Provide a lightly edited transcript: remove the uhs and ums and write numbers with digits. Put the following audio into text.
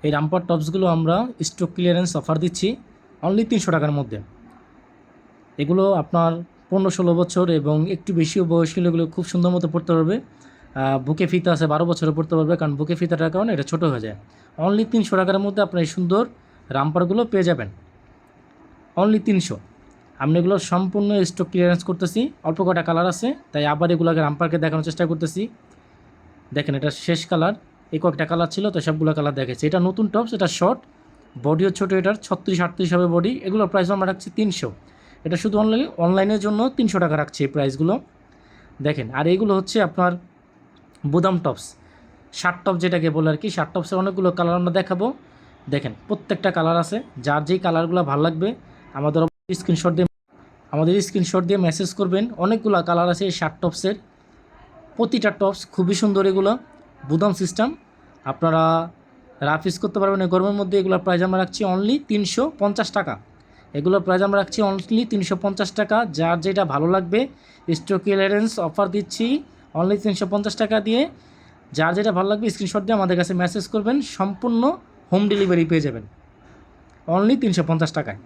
এই রামপার টপসগুলো আমরা stock clearance offer দিচ্ছি অনলি 300 টাকার মধ্যে। এগুলো আপনার 15-16 বছর এবং একটু বেশিও বয়স হলে এগুলো খুব সুন্দর মতো পড়তে পারবে। বুকে ফিতা আছে 12 বছরে পড়তে পারবে, কারণ বুকে ফিতাটার কারণে এটা ছোটো হয়ে যায়। অনলি 300 টাকার মধ্যে আপনার এই সুন্দর রামপারগুলো পেয়ে যাবেন, অনলি 300। আমি এগুলো সম্পূর্ণ স্টক ক্লিয়ারেন্স করতেছি, অল্প কটা কালার আছে তাই আবার এগুলোকে রামপারকে দেখানোর চেষ্টা করতেছি। দেখেন এটা শেষ কালার, এই কয়েকটা কালার ছিল তো সবগুলো কালার দেখেছি। এটা নতুন টপস, এটা শর্ট, বডিও ছোটো, এটার 36-38 হবে বডি। এগুলোর প্রাইস আমরা রাখছি 300। এটা শুধু অনলাইনের জন্য 300 টাকা রাখছি এই প্রাইসগুলো। দেখেন আর এইগুলো হচ্ছে আপনার বুদাম টপস, শার্ট টপ যেটাকে বলে আর কি। শার্ট টপসের অনেকগুলো কালার আমরা দেখাবো। দেখেন প্রত্যেকটা কালার আছে, যার যেই কালারগুলো ভালো লাগবে আমাদের স্ক্রিনশট দিয়ে মেসেজ করবেন। অনেকগুলো কালার আছে এই শার্ট টপসের, প্রতিটা টপস খুবই সুন্দর। এগুলো বুদাম সিস্টেম, আপনারা রাফ ইউজ করতে পারবেন এই গরমের মধ্যে। এগুলোর প্রাইস আমরা রাখছি অনলি 350 টাকা। এগুলোর প্রাইস আমরা রাখছি অনলি 350 টাকা। যার যেটা ভালো লাগবে স্টক ক্লিয়ারেন্স অফার দিচ্ছি অনলি 350 টাকা দিয়ে। যার যেটা ভালো লাগবে স্ক্রিনশট দিয়ে আমাদের কাছে মেসেজ করবেন, সম্পূর্ণ হোম ডেলিভারি পেয়ে যাবেন অনলি 350 টাকায়।